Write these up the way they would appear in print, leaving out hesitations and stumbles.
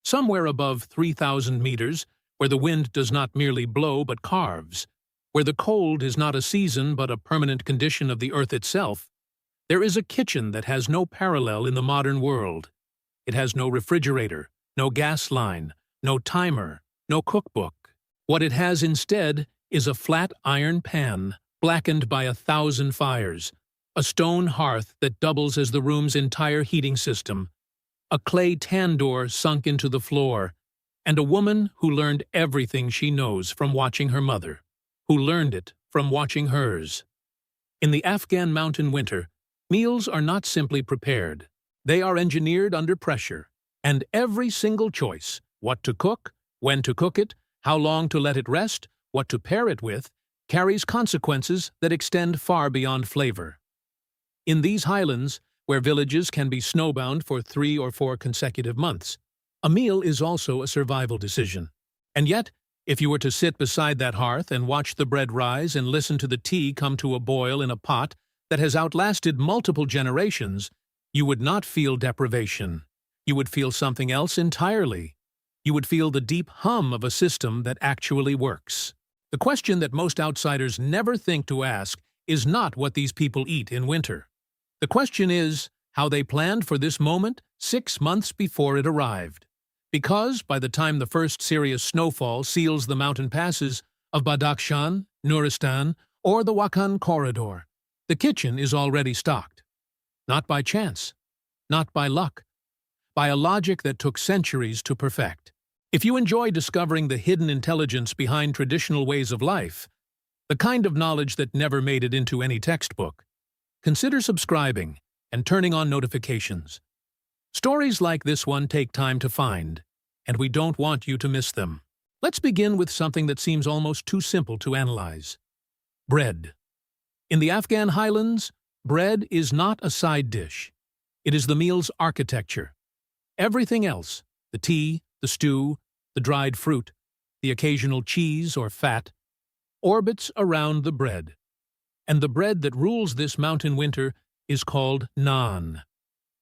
somewhere above 3,000 meters, where the wind does not merely blow but carves, where the cold is not a season but a permanent condition of the earth itself, there is a kitchen that has no parallel in the modern world. It has no refrigerator, no gas line, no timer, no cookbook. What it has instead is a flat iron pan, blackened by 1,000 fires, a stone hearth that doubles as the room's entire heating system, a clay tandoor sunk into the floor, and a woman who learned everything she knows from watching her mother, who learned it from watching hers. In the Afghan mountain winter, meals are not simply prepared. They are engineered under pressure, and every single choice, what to cook, when to cook it, how long to let it rest, what to pair it with, carries consequences that extend far beyond flavor. In these highlands, where villages can be snowbound for 3 or 4 consecutive months, a meal is also a survival decision. And yet, if you were to sit beside that hearth and watch the bread rise and listen to the tea come to a boil in a pot that has outlasted multiple generations, you would not feel deprivation. You would feel something else entirely. You would feel the deep hum of a system that actually works. The question that most outsiders never think to ask is not what these people eat in winter. The question is how they planned for this moment 6 months before it arrived. Because by the time the first serious snowfall seals the mountain passes of Badakhshan, Nuristan, or the Wakhan corridor, the kitchen is already stocked. Not by chance, not by luck, by a logic that took centuries to perfect. If you enjoy discovering the hidden intelligence behind traditional ways of life, the kind of knowledge that never made it into any textbook, consider subscribing and turning on notifications. Stories like this one take time to find, and we don't want you to miss them. Let's begin with something that seems almost too simple to analyze. Bread. In the Afghan highlands, bread is not a side dish. It is the meal's architecture. Everything else, the tea, the stew, the dried fruit, the occasional cheese or fat, orbits around the bread. And the bread that rules this mountain winter is called naan,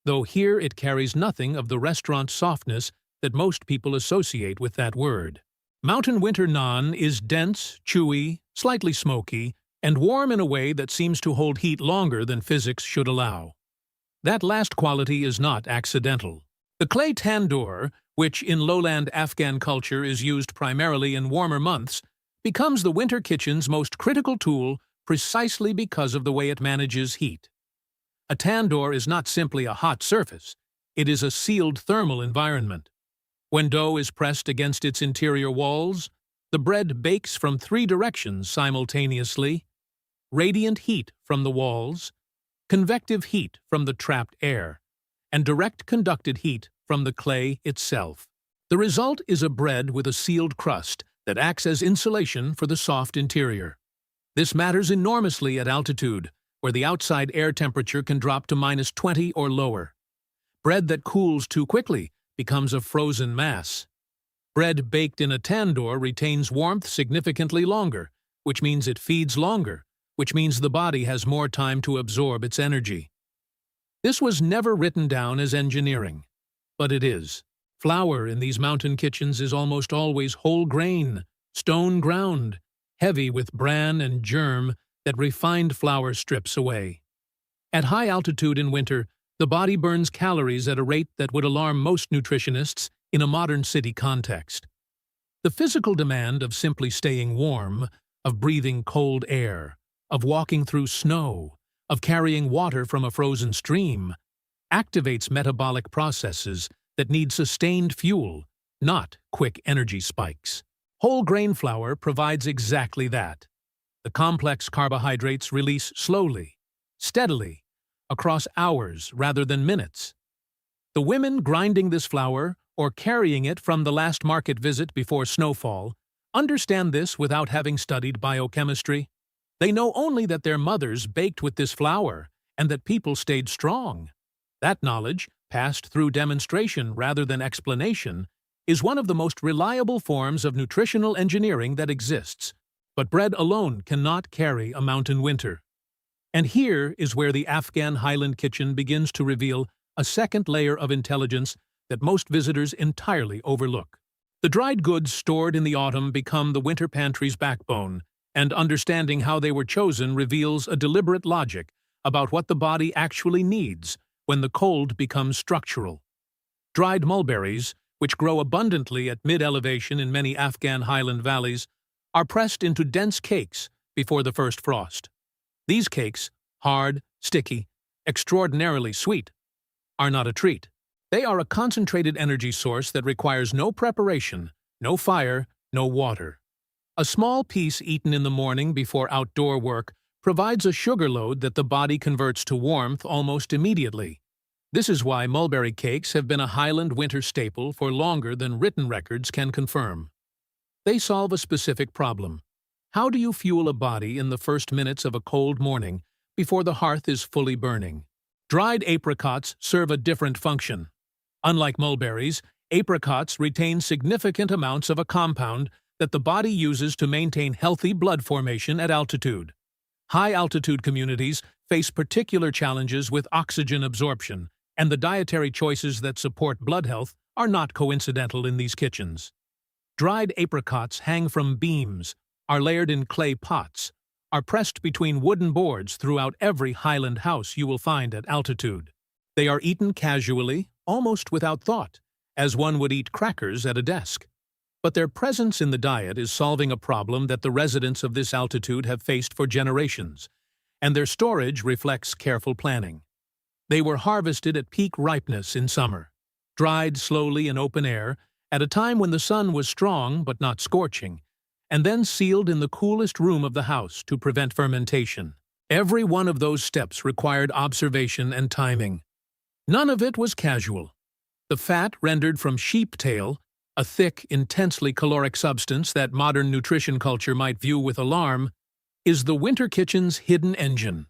though here it carries nothing of the restaurant softness that most people associate with that word. Mountain winter naan is dense, chewy, slightly smoky, and warm in a way that seems to hold heat longer than physics should allow. That last quality is not accidental. The clay tandoor, which in lowland Afghan culture is used primarily in warmer months, becomes the winter kitchen's most critical tool precisely because of the way it manages heat. A tandoor is not simply a hot surface, it is a sealed thermal environment. When dough is pressed against its interior walls, the bread bakes from 3 directions simultaneously: radiant heat from the walls, convective heat from the trapped air, and direct conducted heat from the clay itself. The result is a bread with a sealed crust that acts as insulation for the soft interior. This matters enormously at altitude, where the outside air temperature can drop to -20 or lower. Bread that cools too quickly becomes a frozen mass. Bread baked in a tandoor retains warmth significantly longer, which means it feeds longer, which means the body has more time to absorb its energy. This was never written down as engineering, but it is. Flour in these mountain kitchens is almost always whole grain, stone ground, heavy with bran and germ that refined flour strips away. At high altitude in winter, the body burns calories at a rate that would alarm most nutritionists in a modern city context. The physical demand of simply staying warm, of breathing cold air, of walking through snow, of carrying water from a frozen stream, activates metabolic processes that need sustained fuel, not quick energy spikes. Whole grain flour provides exactly that. The complex carbohydrates release slowly, steadily, across hours rather than minutes. The women grinding this flour, or carrying it from the last market visit before snowfall, understand this without having studied biochemistry. They know only that their mothers baked with this flour and that people stayed strong. That knowledge, passed through demonstration rather than explanation, is one of the most reliable forms of nutritional engineering that exists. But bread alone cannot carry a mountain winter. And here is where the Afghan Highland kitchen begins to reveal a second layer of intelligence that most visitors entirely overlook. The dried goods stored in the autumn become the winter pantry's backbone, and understanding how they were chosen reveals a deliberate logic about what the body actually needs when the cold becomes structural. Dried mulberries, which grow abundantly at mid-elevation in many Afghan highland valleys, are pressed into dense cakes before the first frost. These cakes, hard, sticky, extraordinarily sweet, are not a treat. They are a concentrated energy source that requires no preparation, no fire, no water. A small piece eaten in the morning before outdoor work provides a sugar load that the body converts to warmth almost immediately. This is why mulberry cakes have been a Highland winter staple for longer than written records can confirm. They solve a specific problem. How do you fuel a body in the first minutes of a cold morning before the hearth is fully burning? Dried apricots serve a different function. Unlike mulberries, apricots retain significant amounts of a compound that the body uses to maintain healthy blood formation at altitude. High-altitude communities face particular challenges with oxygen absorption, and the dietary choices that support blood health are not coincidental in these kitchens. Dried apricots hang from beams, are layered in clay pots, are pressed between wooden boards throughout every Highland house you will find at altitude. They are eaten casually, almost without thought, as one would eat crackers at a desk. But their presence in the diet is solving a problem that the residents of this altitude have faced for generations, and their storage reflects careful planning. They were harvested at peak ripeness in summer, dried slowly in open air at a time when the sun was strong but not scorching, and then sealed in the coolest room of the house to prevent fermentation. Every one of those steps required observation and timing. None of it was casual. The fat rendered from sheep tail, a thick, intensely caloric substance that modern nutrition culture might view with alarm, is the winter kitchen's hidden engine.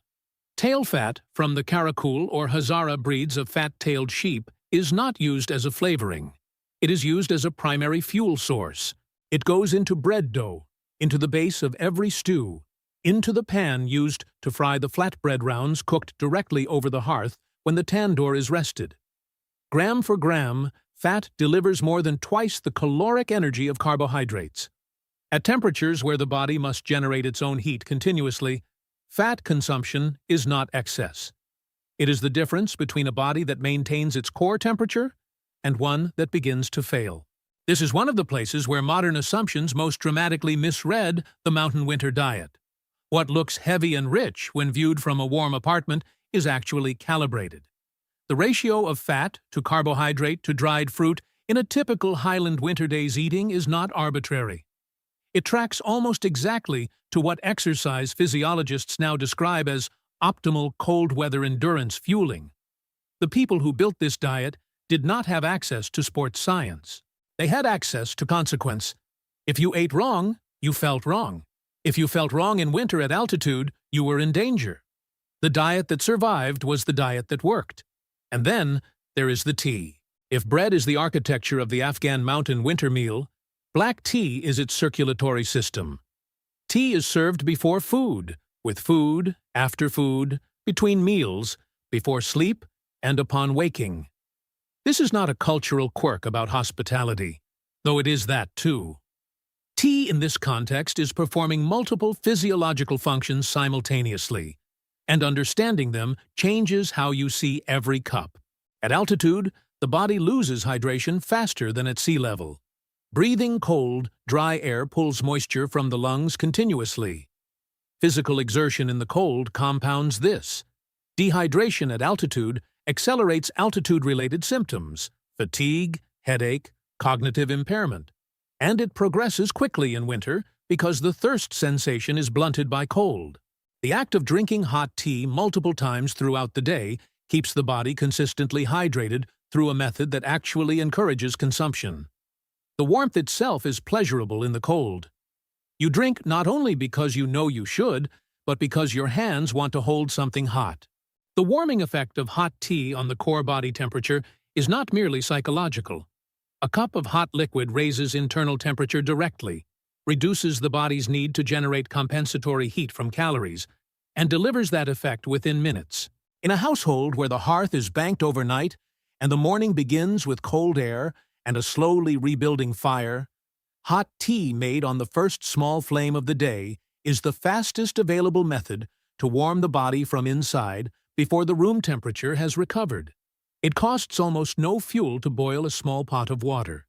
Tail fat from the Karakul or Hazara breeds of fat-tailed sheep is not used as a flavoring. It is used as a primary fuel source. It goes into bread dough, into the base of every stew, into the pan used to fry the flatbread rounds cooked directly over the hearth when the tandoor is rested. Gram for gram, fat delivers more than twice the caloric energy of carbohydrates. At temperatures where the body must generate its own heat continuously, fat consumption is not excess. It is the difference between a body that maintains its core temperature and one that begins to fail. This is one of the places where modern assumptions most dramatically misread the mountain winter diet. What looks heavy and rich when viewed from a warm apartment is actually calibrated. The ratio of fat to carbohydrate to dried fruit in a typical Highland winter day's eating is not arbitrary. It tracks almost exactly to what exercise physiologists now describe as optimal cold weather endurance fueling. The people who built this diet did not have access to sports science. They had access to consequence. If you ate wrong, you felt wrong. If you felt wrong in winter at altitude, you were in danger. The diet that survived was the diet that worked. And then there is the tea. If bread is the architecture of the Afghan mountain winter meal, black tea is its circulatory system. Tea is served before food, with food, after food, between meals, before sleep, and upon waking. This is not a cultural quirk about hospitality, though it is that too. Tea in this context is performing multiple physiological functions simultaneously, and understanding them changes how you see every cup. At altitude, the body loses hydration faster than at sea level. Breathing cold, dry air pulls moisture from the lungs continuously. Physical exertion in the cold compounds this. Dehydration at altitude accelerates altitude-related symptoms, fatigue, headache, cognitive impairment. And it progresses quickly in winter because the thirst sensation is blunted by cold. The act of drinking hot tea multiple times throughout the day keeps the body consistently hydrated through a method that actually encourages consumption. The warmth itself is pleasurable in the cold. You drink not only because you know you should, but because your hands want to hold something hot. The warming effect of hot tea on the core body temperature is not merely psychological. A cup of hot liquid raises internal temperature directly, reduces the body's need to generate compensatory heat from calories, and delivers that effect within minutes. In a household where the hearth is banked overnight and the morning begins with cold air and a slowly rebuilding fire, hot tea made on the first small flame of the day is the fastest available method to warm the body from inside before the room temperature has recovered. It costs almost no fuel to boil a small pot of water,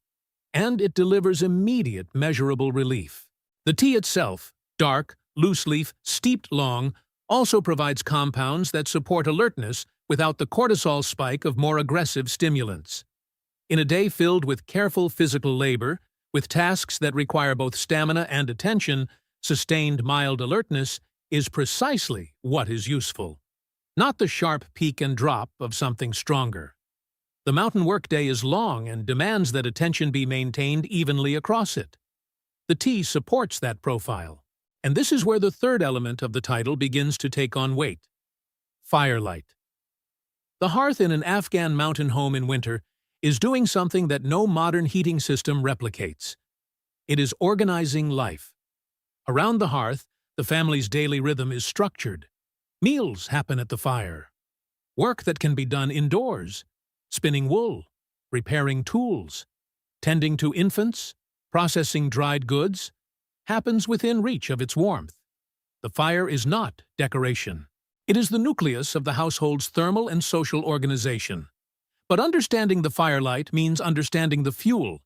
and it delivers immediate, measurable relief. The tea itself, dark, loose leaf, steeped long, also provides compounds that support alertness without the cortisol spike of more aggressive stimulants. In a day filled with careful physical labor, with tasks that require both stamina and attention, sustained mild alertness is precisely what is useful, not the sharp peak and drop of something stronger. The mountain workday is long and demands that attention be maintained evenly across it. The tea supports that profile, and this is where the third element of the title begins to take on weight: firelight. The hearth in an Afghan mountain home in winter is doing something that no modern heating system replicates. It is organizing life. Around the hearth, the family's daily rhythm is structured. Meals happen at the fire. Work that can be done indoors, spinning wool, repairing tools, tending to infants, processing dried goods, happens within reach of its warmth. The fire is not decoration. It is the nucleus of the household's thermal and social organization. But understanding the firelight means understanding the fuel,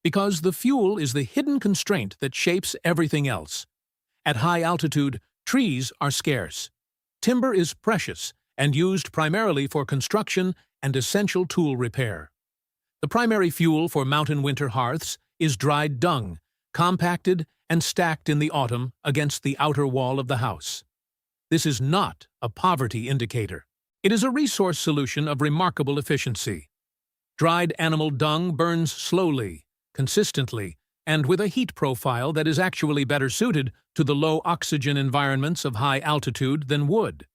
because the fuel is the hidden constraint that shapes everything else. At high altitude, trees are scarce. Timber is precious and used primarily for construction and essential tool repair. The primary fuel for mountain winter hearths is dried dung, compacted and stacked in the autumn against the outer wall of the house. This is not a poverty indicator. It is a resource solution of remarkable efficiency. Dried animal dung burns slowly, consistently, and with a heat profile that is actually better suited to the low oxygen environments of high altitude than wood.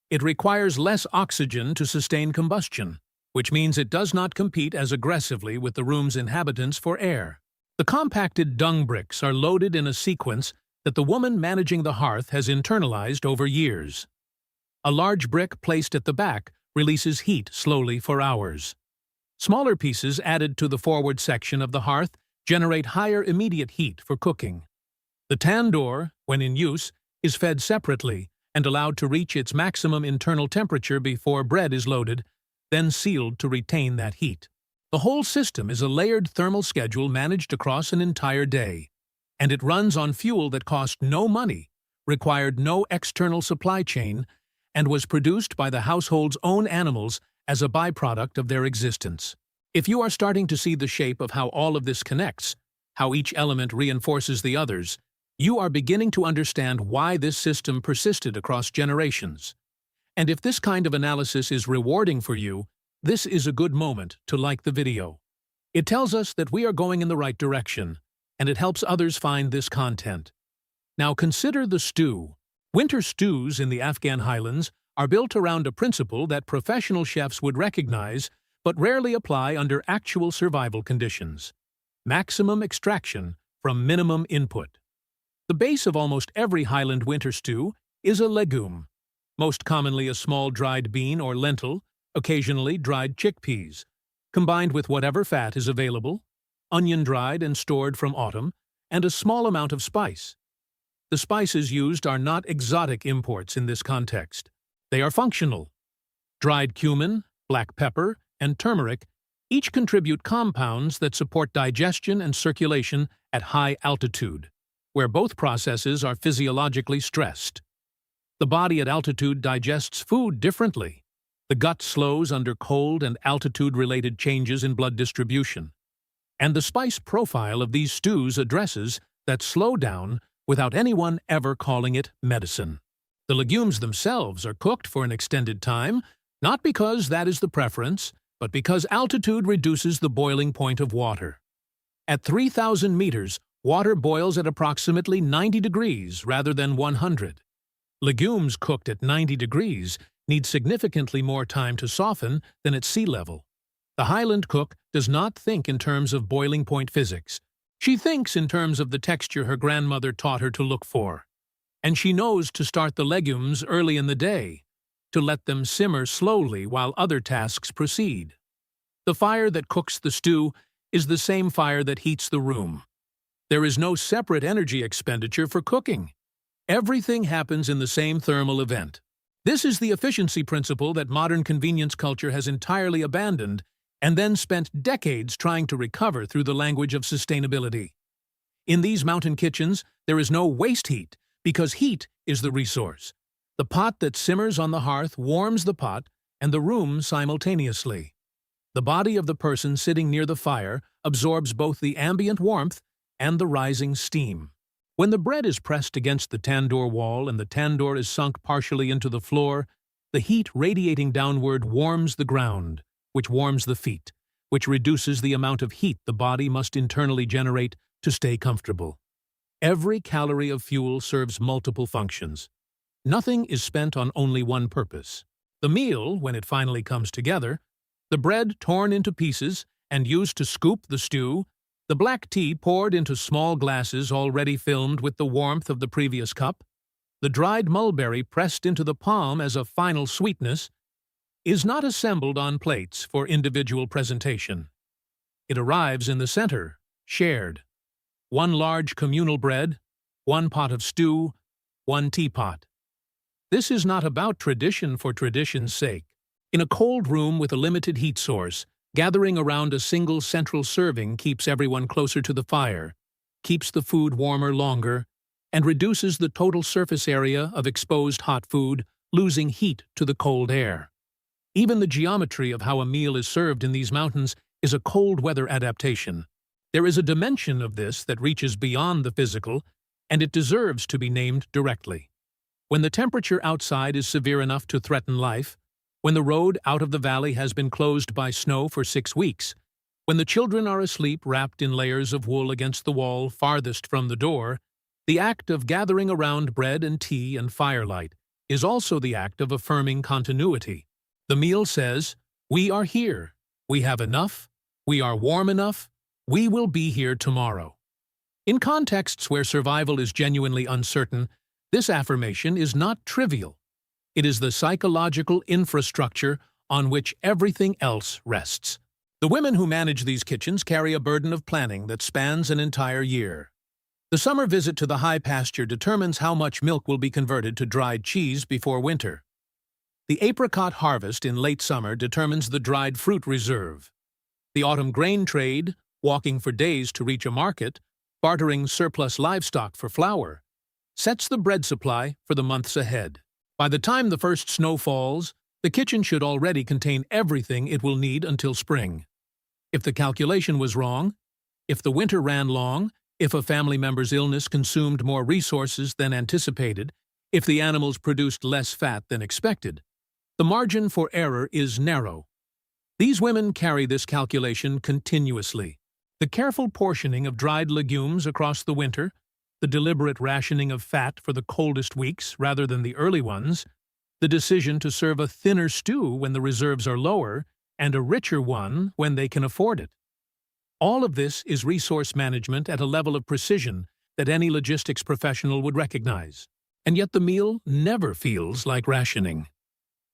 It requires less oxygen to sustain combustion, which means it does not compete as aggressively with the room's inhabitants for air. The compacted dung bricks are loaded in a sequence that the woman managing the hearth has internalized over years. A large brick placed at the back releases heat slowly for hours. Smaller pieces added to the forward section of the hearth generate higher immediate heat for cooking. The tandoor, when in use, is fed separately and allowed to reach its maximum internal temperature before bread is loaded, then sealed to retain that heat. The whole system is a layered thermal schedule managed across an entire day, and it runs on fuel that cost no money, required no external supply chain, and was produced by the household's own animals as a byproduct of their existence. If you are starting to see the shape of how all of this connects, how each element reinforces the others, you are beginning to understand why this system persisted across generations. And if this kind of analysis is rewarding for you, this is a good moment to like the video. It tells us that we are going in the right direction, and it helps others find this content. Now consider the stew. Winter stews in the Afghan highlands are built around a principle that professional chefs would recognize but rarely apply under actual survival conditions: maximum extraction from minimum input. The base of almost every highland winter stew is a legume, most commonly a small dried bean or lentil, occasionally dried chickpeas, combined with whatever fat is available, onion dried and stored from autumn, and a small amount of spice. The spices used are not exotic imports in this context. They are functional. Dried cumin, black pepper, and turmeric each contribute compounds that support digestion and circulation at high altitude, where both processes are physiologically stressed. The body at altitude digests food differently. The gut slows under cold and altitude-related changes in blood distribution. And the spice profile of these stews addresses that slowdown without anyone ever calling it medicine. The legumes themselves are cooked for an extended time, not because that is the preference, but because altitude reduces the boiling point of water. At 3,000 meters, water boils at approximately 90 degrees rather than 100. Legumes cooked at 90 degrees need significantly more time to soften than at sea level. The Highland cook does not think in terms of boiling point physics. She thinks in terms of the texture her grandmother taught her to look for. And she knows to start the legumes early in the day, to let them simmer slowly while other tasks proceed. The fire that cooks the stew is the same fire that heats the room. There is no separate energy expenditure for cooking. Everything happens in the same thermal event. This is the efficiency principle that modern convenience culture has entirely abandoned and then spent decades trying to recover through the language of sustainability. In these mountain kitchens, there is no waste heat, because heat is the resource. The pot that simmers on the hearth warms the pot and the room simultaneously. The body of the person sitting near the fire absorbs both the ambient warmth and the rising steam. When the bread is pressed against the tandoor wall and the tandoor is sunk partially into the floor, the heat radiating downward warms the ground, which warms the feet, which reduces the amount of heat the body must internally generate to stay comfortable. Every calorie of fuel serves multiple functions. Nothing is spent on only one purpose. The meal, when it finally comes together, the bread torn into pieces and used to scoop the stew, the black tea poured into small glasses already filmed with the warmth of the previous cup, the dried mulberry pressed into the palm as a final sweetness, is not assembled on plates for individual presentation. It arrives in the center, shared. One large communal bread, one pot of stew, one teapot. This is not about tradition for tradition's sake. In a cold room with a limited heat source, gathering around a single central serving keeps everyone closer to the fire, keeps the food warmer longer, and reduces the total surface area of exposed hot food, losing heat to the cold air. Even the geometry of how a meal is served in these mountains is a cold weather adaptation. There is a dimension of this that reaches beyond the physical, and it deserves to be named directly. When the temperature outside is severe enough to threaten life, when the road out of the valley has been closed by snow for 6 weeks, when the children are asleep wrapped in layers of wool against the wall farthest from the door, the act of gathering around bread and tea and firelight is also the act of affirming continuity. The meal says, "We are here, we have enough, we are warm enough, we will be here tomorrow." In contexts where survival is genuinely uncertain, this affirmation is not trivial. It is the psychological infrastructure on which everything else rests. The women who manage these kitchens carry a burden of planning that spans an entire year. The summer visit to the high pasture determines how much milk will be converted to dried cheese before winter. The apricot harvest in late summer determines the dried fruit reserve. The autumn grain trade, walking for days to reach a market, bartering surplus livestock for flour, sets the bread supply for the months ahead. By the time the first snow falls, the kitchen should already contain everything it will need until spring. If the calculation was wrong, if the winter ran long, if a family member's illness consumed more resources than anticipated, if the animals produced less fat than expected, the margin for error is narrow. These women carry this calculation continuously. The careful portioning of dried legumes across the winter, the deliberate rationing of fat for the coldest weeks rather than the early ones, the decision to serve a thinner stew when the reserves are lower and a richer one when they can afford it. All of this is resource management at a level of precision that any logistics professional would recognize. And yet the meal never feels like rationing.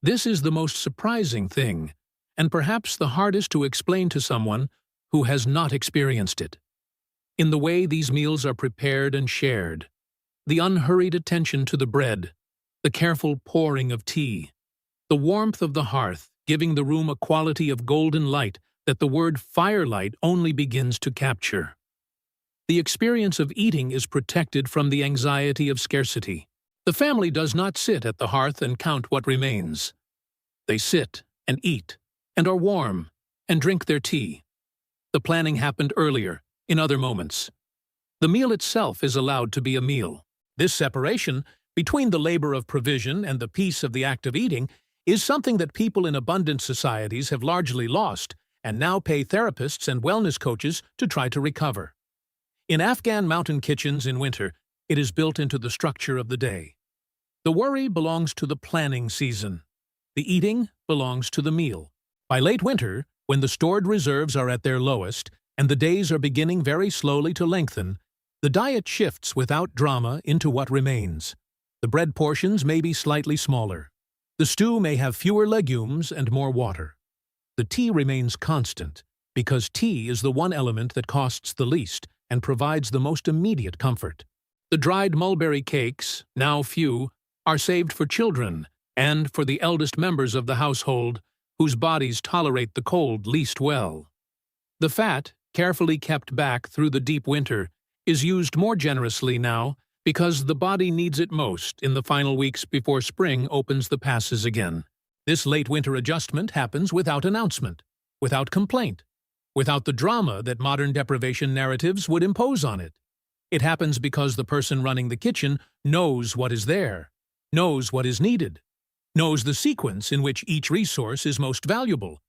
This is the most surprising thing, and perhaps the hardest to explain to someone who has not experienced it. In the way these meals are prepared and shared, the unhurried attention to the bread, the careful pouring of tea, the warmth of the hearth giving the room a quality of golden light that the word firelight only begins to capture. The experience of eating is protected from the anxiety of scarcity. The family does not sit at the hearth and count what remains. They sit and eat, and are warm, and drink their tea. The planning happened earlier, in other moments. The meal itself is allowed to be a meal. This separation between the labor of provision and the peace of the act of eating is something that people in abundant societies have largely lost and now pay therapists and wellness coaches to try to recover. In Afghan mountain kitchens in winter, it is built into the structure of the day. The worry belongs to the planning season. The eating belongs to the meal. By late winter, when the stored reserves are at their lowest and the days are beginning very slowly to lengthen, the diet shifts without drama into what remains. The bread portions may be slightly smaller. The stew may have fewer legumes and more water. The tea remains constant, because tea is the one element that costs the least and provides the most immediate comfort. The dried mulberry cakes, now few, are saved for children and for the eldest members of the household, whose bodies tolerate the cold least well. The fat, carefully kept back through the deep winter, is used more generously now because the body needs it most in the final weeks before spring opens the passes again. This late winter adjustment happens without announcement, without complaint, without the drama that modern deprivation narratives would impose on it. It happens because the person running the kitchen knows what is there, knows what is needed, knows the sequence in which each resource is most valuable,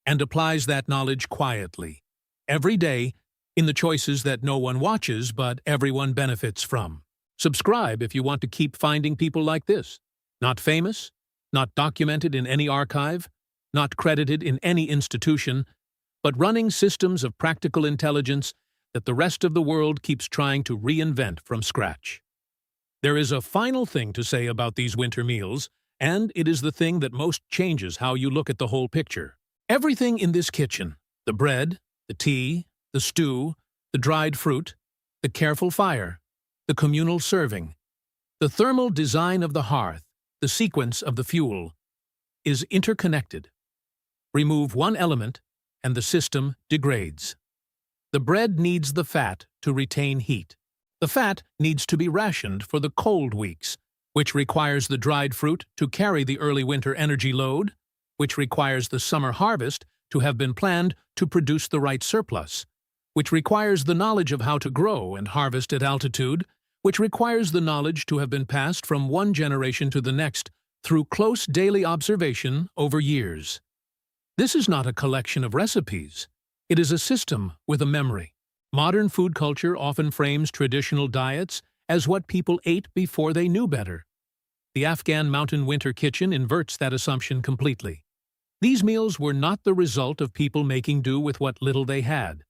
and applies that knowledge quietly, every day, in the choices that no one watches but everyone benefits from. Subscribe if you want to keep finding people like this. Not famous, not documented in any archive, not credited in any institution, but running systems of practical intelligence that the rest of the world keeps trying to reinvent from scratch. There is a final thing to say about these winter meals, and it is the thing that most changes how you look at the whole picture. Everything in this kitchen, the bread, the tea, the stew, the dried fruit, the careful fire, the communal serving, the thermal design of the hearth, the sequence of the fuel, is interconnected. Remove one element, and the system degrades. The bread needs the fat to retain heat. The fat needs to be rationed for the cold weeks, which requires the dried fruit to carry the early winter energy load, which requires the summer harvest to have been planned to produce the right surplus, which requires the knowledge of how to grow and harvest at altitude, which requires the knowledge to have been passed from one generation to the next through close daily observation over years. This is not a collection of recipes. It is a system with a memory. Modern food culture often frames traditional diets as what people ate before they knew better. The Afghan mountain winter kitchen inverts that assumption completely. These meals were not the result of people making do with what little they had.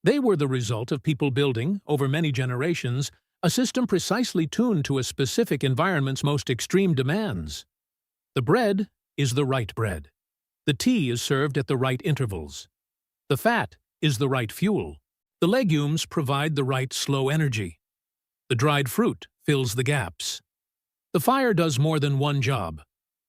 They were the result of people building, over many generations, a system precisely tuned to a specific environment's most extreme demands. The bread is the right bread. The tea is served at the right intervals. The fat is the right fuel. The legumes provide the right slow energy. The dried fruit fills the gaps. The fire does more than one job.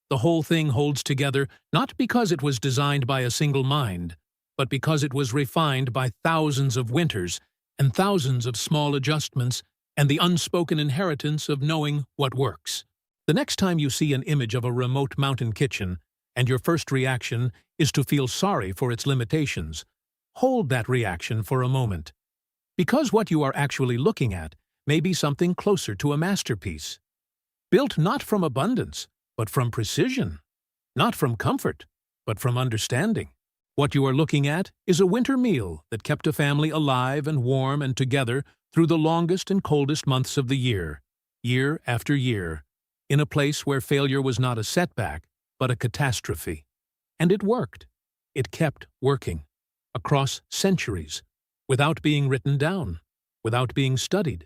The whole thing holds together not because it was designed by a single mind, but because it was refined by thousands of winters and thousands of small adjustments and the unspoken inheritance of knowing what works. The next time you see an image of a remote mountain kitchen, and your first reaction is to feel sorry for its limitations, hold that reaction for a moment. Because what you are actually looking at may be something closer to a masterpiece. Built not from abundance, but from precision. Not from comfort, but from understanding. What you are looking at is a winter meal that kept a family alive and warm and together through the longest and coldest months of the year after year, in a place where failure was not a setback, but a catastrophe. And it worked. It kept working. Across centuries, without being written down, without being studied,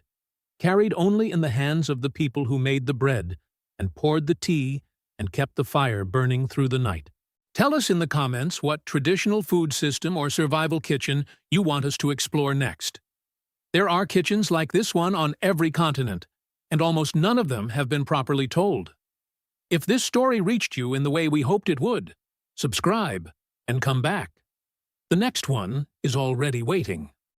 carried only in the hands of the people who made the bread and poured the tea and kept the fire burning through the night. Tell us in the comments what traditional food system or survival kitchen you want us to explore next. There are kitchens like this one on every continent, and almost none of them have been properly told. If this story reached you in the way we hoped it would, subscribe and come back. The next one is already waiting.